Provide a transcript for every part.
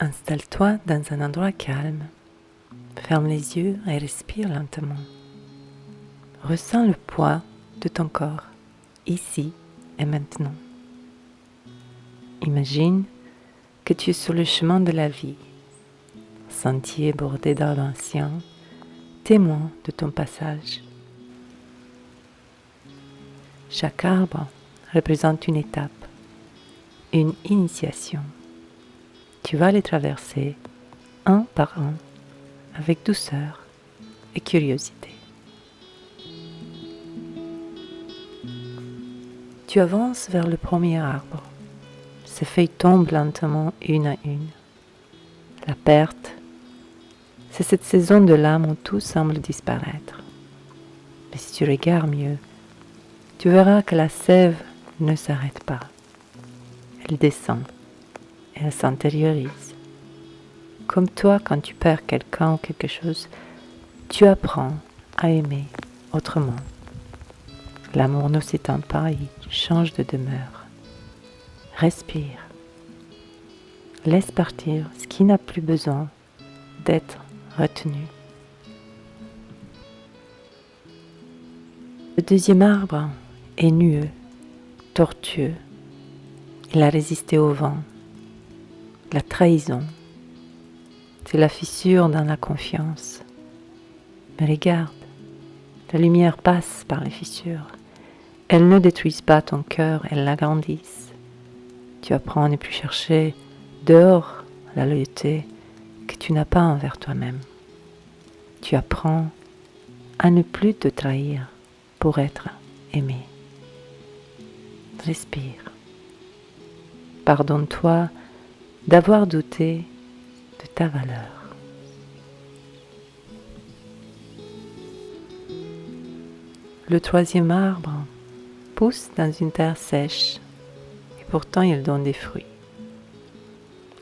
Installe-toi dans un endroit calme. Ferme les yeux et respire lentement. Ressens le poids de ton corps, ici et maintenant. Imagine que tu es sur le chemin de la vie, sentier bordé d'arbres anciens, témoin de ton passage. Chaque arbre représente une étape, une initiation. Tu vas les traverser un par un, avec douceur et curiosité. Tu avances vers le premier arbre. Ses feuilles tombent lentement une à une. La perte, c'est cette saison de l'âme où tout semble disparaître. Mais si tu regardes mieux, tu verras que la sève ne s'arrête pas. Elle descend et elle s'intériorise. Comme toi, quand tu perds quelqu'un ou quelque chose, tu apprends à aimer autrement. L'amour ne s'éteint pas, il change de demeure. Respire. Laisse partir ce qui n'a plus besoin d'être retenu. Le deuxième arbre est nueux, tortueux. Il a résisté au vent, la trahison. C'est la fissure dans la confiance. Mais regarde, la lumière passe par les fissures. Elles ne détruisent pas ton cœur, elles l'agrandissent. Tu apprends à ne plus chercher dehors la loyauté que tu n'as pas envers toi-même. Tu apprends à ne plus te trahir pour être aimé. Respire. Pardonne-toi d'avoir douté de ta valeur. Le troisième arbre pousse dans une terre sèche et pourtant il donne des fruits.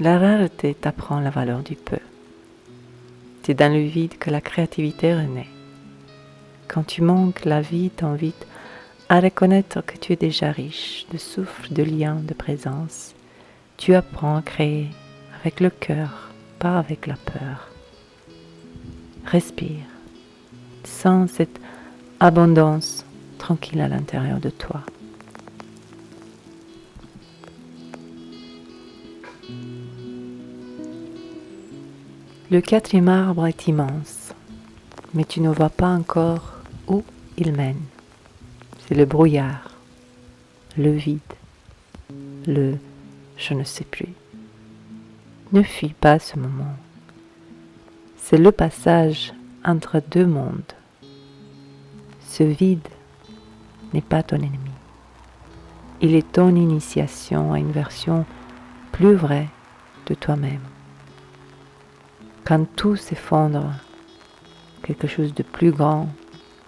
La rareté t'apprend la valeur du peu. C'est dans le vide que la créativité renaît. Quand tu manques, la vie t'invite à reconnaître que tu es déjà riche de souffle, de liens, de présence. Tu apprends à créer avec le cœur, pas avec la peur. Respire. Sens cette abondance tranquille à l'intérieur de toi. Le quatrième arbre est immense, mais tu ne vois pas encore où il mène. C'est le brouillard, le vide, le je ne sais plus. Ne fuis pas ce moment. C'est le passage entre deux mondes. Ce vide n'est pas ton ennemi. Il est ton initiation à une version plus vraie de toi-même. Quand tout s'effondre, quelque chose de plus grand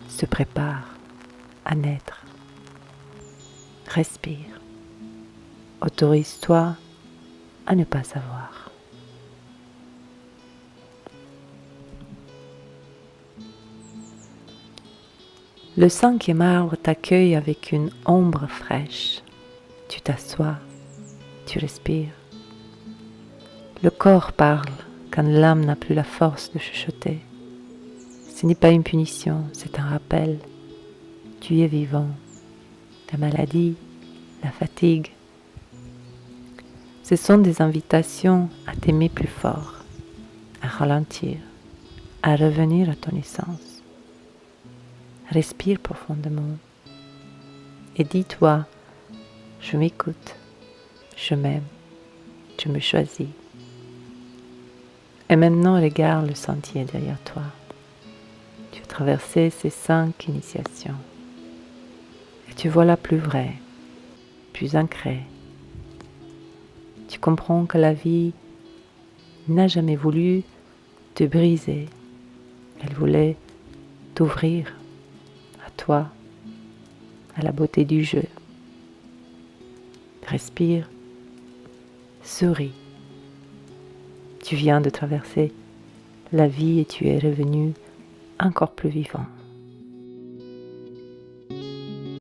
se prépare à naître. Respire. Autorise-toi à ne pas savoir. Le cinquième arbre t'accueille avec une ombre fraîche. Tu t'assois, tu respires. Le corps parle quand l'âme n'a plus la force de chuchoter. Ce n'est pas une punition, c'est un rappel. Tu es vivant. La maladie, la fatigue, ce sont des invitations à t'aimer plus fort, à ralentir, à revenir à ton essence. Respire profondément et dis-toi, je m'écoute, je m'aime, je me choisis. Et maintenant, regarde le sentier derrière toi. Tu as traversé ces 5 initiations. Et tu vois la plus vraie, plus ancrée. Tu comprends que la vie n'a jamais voulu te briser. Elle voulait t'ouvrir à toi, à la beauté du jeu. Respire, souris. Tu viens de traverser la vie et tu es revenu encore plus vivant.